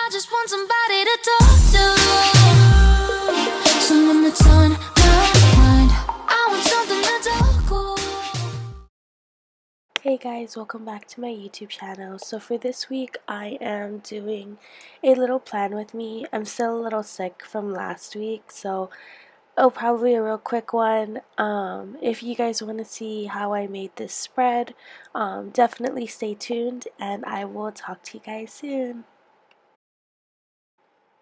I just want somebody to talk to, someone that's on my mind. I want something that's all cool. Hey guys, welcome back to my YouTube channel. So for this week I am doing a little plan with me. I'm still a little sick from last week, so probably a real quick one. If you guys want to see how I made this spread, definitely stay tuned and I will talk to you guys soon.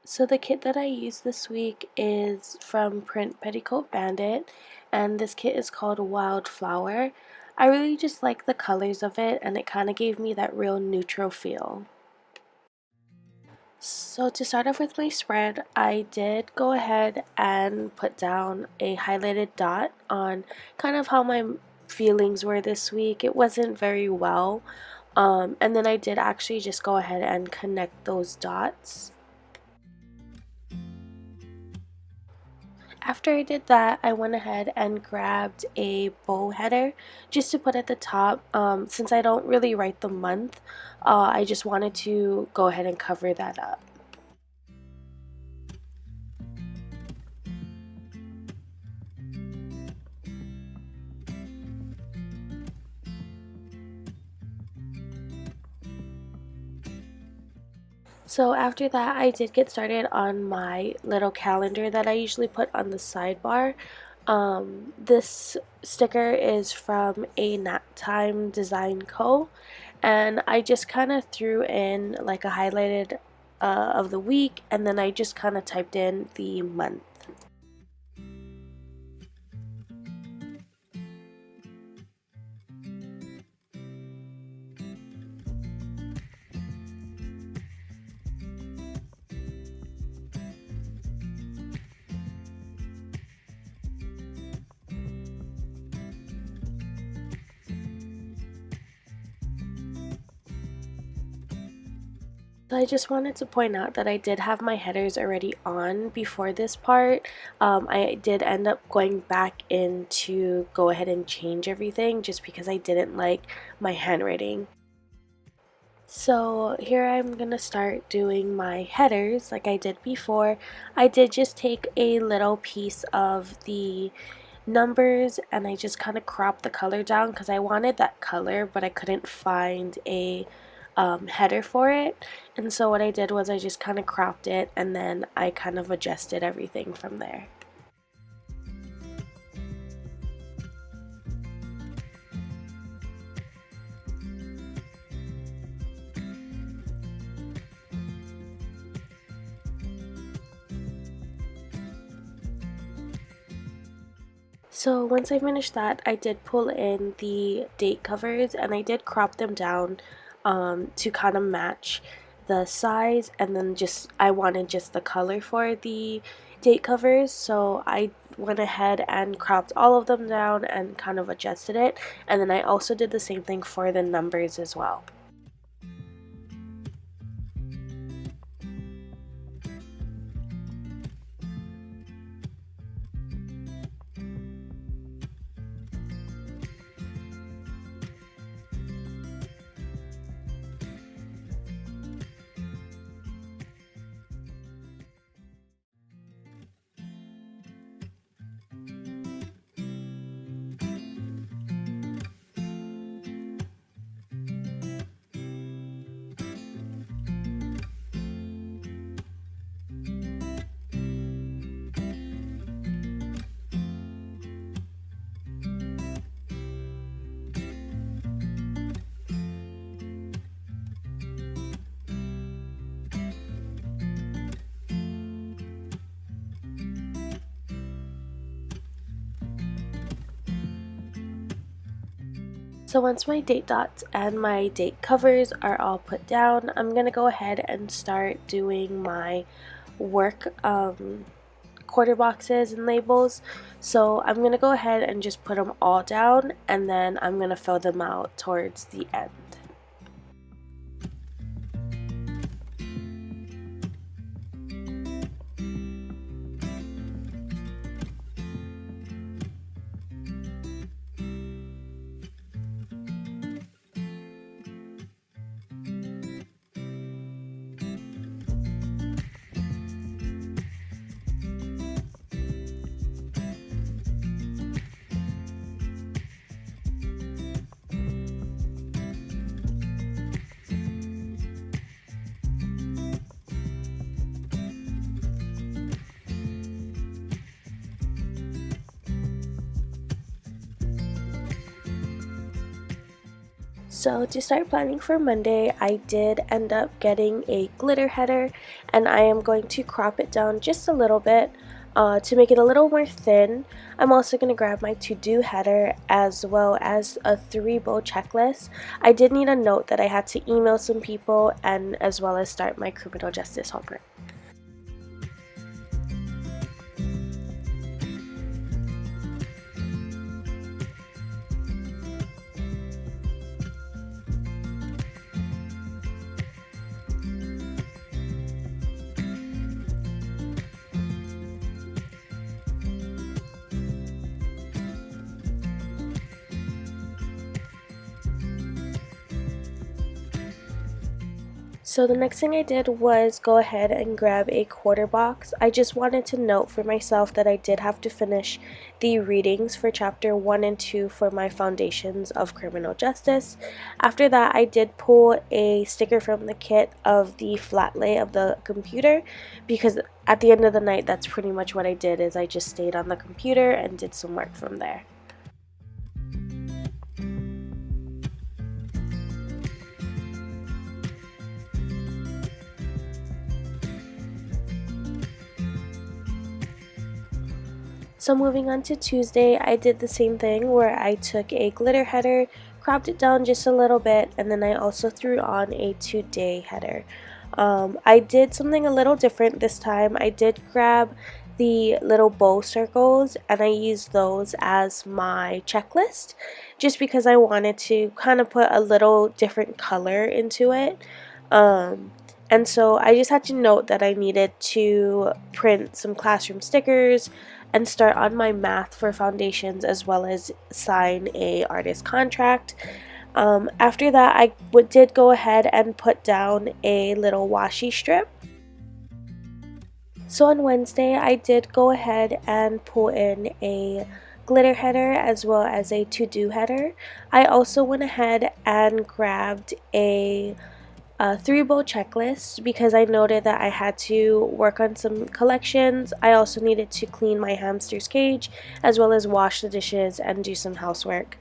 So the kit that I used this week is from PrintPettiCoatBandit, and this kit is called Wildflower. I really just like the colors of it, and it kind of gave me that real neutral feel. So to start off with my spread, I did go ahead and put down a highlighted dot on kind of how my feelings were this week. It wasn't very well, and then I did actually just go ahead and connect those dots. After I did that, I went ahead and grabbed a bow header just to put at the top. Since I don't really write the month, I just wanted to go ahead and cover that up. So after that, I did get started on my little calendar that I usually put on the sidebar. This sticker is from a Nap Time Design Co. And I just kind of threw in like a highlighted of the week, and then I just kind of typed in the month. So I just wanted to point out that I did have my headers already on before this part. I did end up going back in to go ahead and change everything just because I didn't like my handwriting. So here I'm going to start doing my headers like I did before. I did just take a little piece of the numbers and I just kind of cropped the color down because I wanted that color, but I couldn't find a header for it. And so what I did was I just kind of cropped it and then I kind of adjusted everything from there. So once I finished that, I did pull in the date covers and I did crop them down to kind of match the size, and then I wanted just the color for the date covers, so I went ahead and cropped all of them down and kind of adjusted it, and then I also did the same thing for the numbers as well. So once my date dots and my date covers are all put down, I'm going to go ahead and start doing my work quarter boxes and labels. So I'm going to go ahead and just put them all down, and then I'm going to fill them out towards the end. So to start planning for Monday, I did end up getting a glitter header, and I am going to crop it down just a little bit to make it a little more thin. I'm also going to grab my to-do header as well as a 3-bow checklist. I did need a note that I had to email some people and as well as start my criminal justice homework. So the next thing I did was go ahead and grab a quarter box. I just wanted to note for myself that I did have to finish the readings for chapter 1 and 2 for my foundations of criminal justice. After that, I did pull a sticker from the kit of the flat lay of the computer, because at the end of the night, that's pretty much what I did, is I just stayed on the computer and did some work from there. So moving on to Tuesday, I did the same thing where I took a glitter header, cropped it down just a little bit, and then I also threw on a today header. I did something a little different this time. I did grab the little bow circles and I used those as my checklist just because I wanted to kind of put a little different color into it. And so I just had to note that I needed to print some classroom stickers and start on my math for foundations as well as sign a artist contract. After that, I did go ahead and put down a little washi strip. So on Wednesday, I did go ahead and pull in a glitter header as well as a to-do header. I also went ahead and grabbed a 3-bow checklist because I noted that I had to work on some collections. I also needed to clean my hamster's cage as well as wash the dishes and do some housework.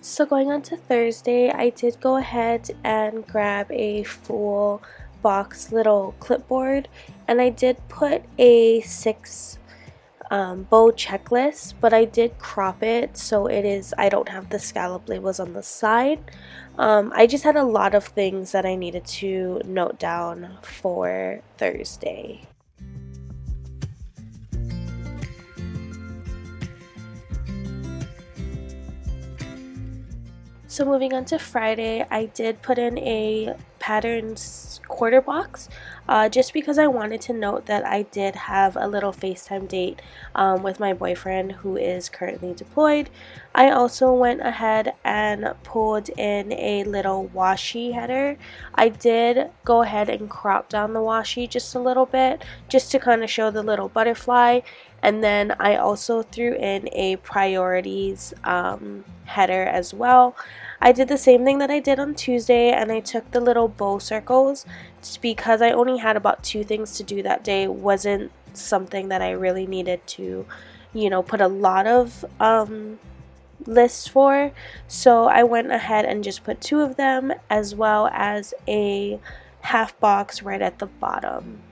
So going on to Thursday, I did go ahead and grab a full box little clipboard, and I did put a 6 bow checklist, but I did crop it so I don't have the scallop labels on the side. I just had a lot of things that I needed to note down for Thursday. So moving on to Friday, I did put in a patterns quarter box just because I wanted to note that I did have a little FaceTime date with my boyfriend who is currently deployed. I also went ahead and pulled in a little washi header. I did go ahead and crop down the washi just a little bit just to kind of show the little butterfly. And then I also threw in a priorities header as well. I did the same thing that I did on Tuesday, and I took the little bow circles just because I only had about 2 things to do that day. It wasn't something that I really needed to, put a lot of lists for. So I went ahead and just put 2 of them as well as a half box right at the bottom.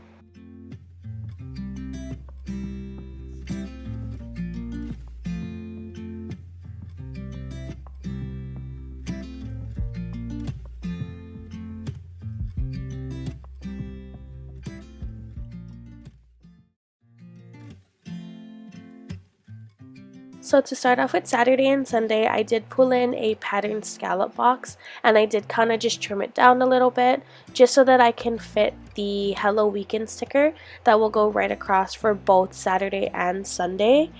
So to start off with Saturday and Sunday, I did pull in a patterned scallop box, and I did kind of just trim it down a little bit just so that I can fit the Hello Weekend sticker that will go right across for both Saturday and Sunday.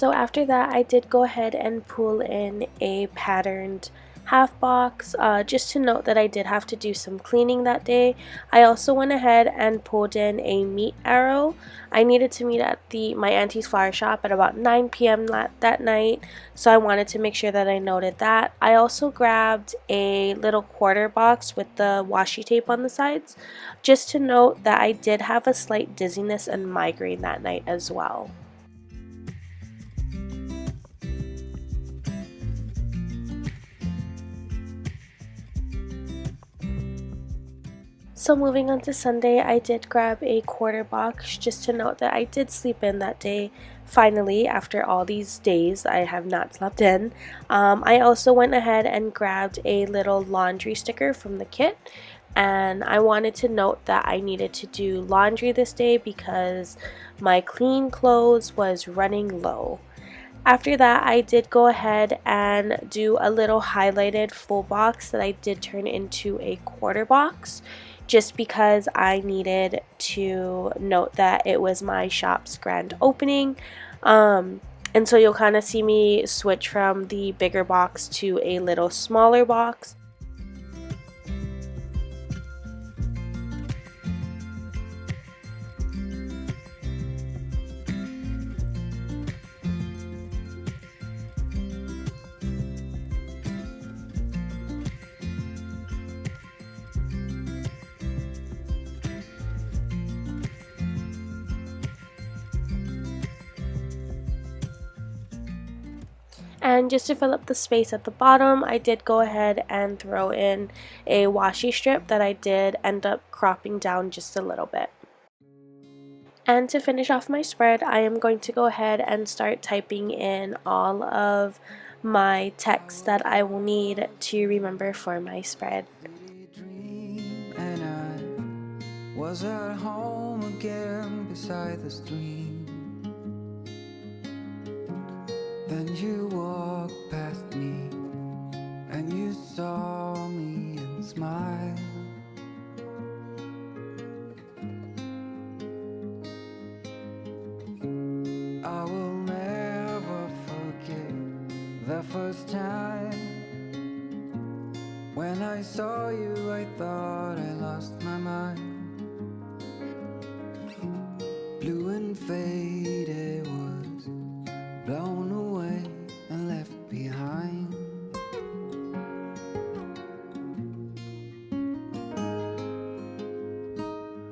So after that, I did go ahead and pull in a patterned half box, just to note that I did have to do some cleaning that day. I also went ahead and pulled in a meat arrow. I needed to meet at my auntie's flower shop at about 9 p.m. that night, so I wanted to make sure that I noted that. I also grabbed a little quarter box with the washi tape on the sides, just to note that I did have a slight dizziness and migraine that night as well. So moving on to Sunday, I did grab a quarter box just to note that I did sleep in that day. Finally, after all these days, I have not slept in. I also went ahead and grabbed a little laundry sticker from the kit. And I wanted to note that I needed to do laundry this day because my clean clothes was running low. After that, I did go ahead and do a little highlighted full box that I did turn into a quarter box, just because I needed to note that it was my shop's grand opening. And so you'll kind of see me switch from the bigger box to a little smaller box. And just to fill up the space at the bottom, I did go ahead and throw in a washi strip that I did end up cropping down just a little bit. And to finish off my spread, I am going to go ahead and start typing in all of my text that I will need to remember for my spread. And I was at home again beside the stream. Then you walked past me, and you saw me and smiled. I will never forget the first time when I saw you. I thought I lost my mind. Blue and faded was blown away and left behind.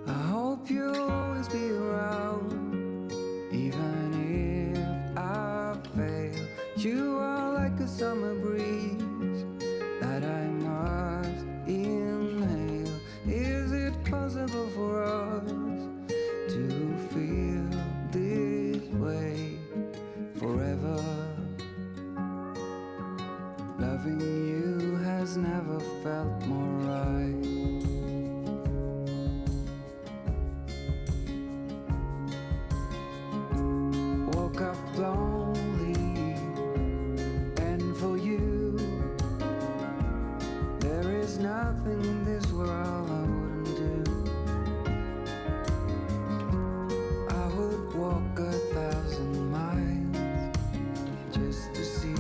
I hope you'll always be around, even if I fail. You are like a summer breeze that I must inhale. Is it possible for us to feel this way forever? Loving you has never felt more right. Woke up lonely, and for you there is nothing in this world I wouldn't do. I would walk 1,000 miles just to see you.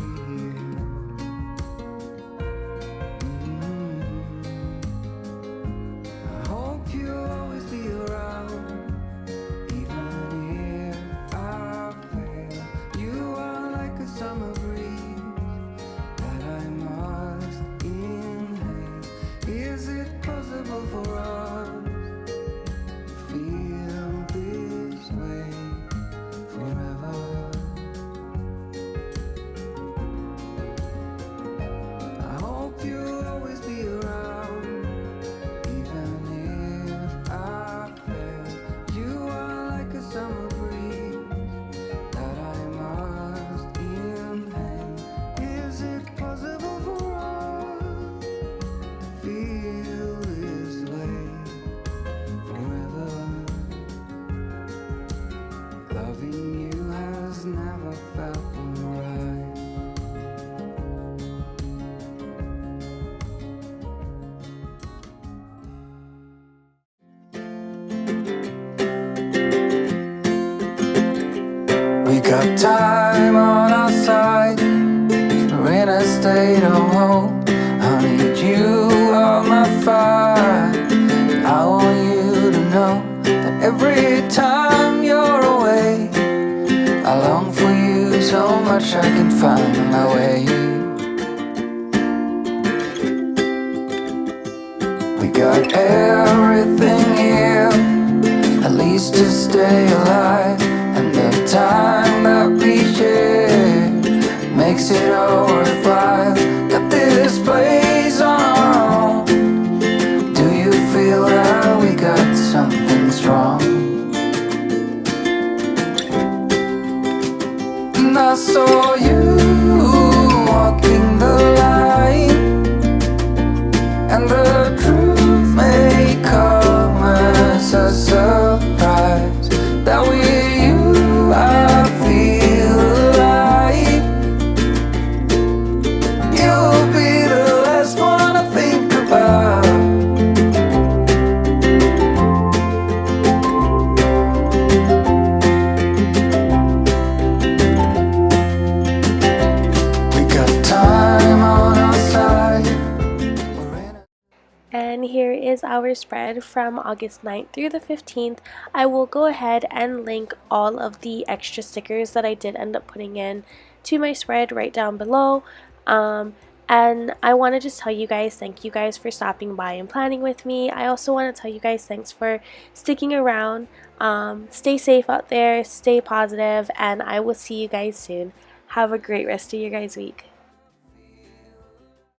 wish I could find my way. We got everything here, at least to stay alive. And the time that we share makes it all worthwhile. Got this place on our own. Do you feel that we got something strong? And I saw you walking the line, and the truth may come as a surprise. That with you I feel alive. You'll be the last one I think about. We got time on our side. We're in a And here is our spread from August 9th through the 15th. I will go ahead and link all of the extra stickers that I did end up putting in to my spread right down below. And I want to just tell you guys, thank you guys for stopping by and planning with me. I also want to tell you guys thanks for sticking around. Stay safe out there, stay positive, and I will see you guys soon. Have a great rest of your guys' week.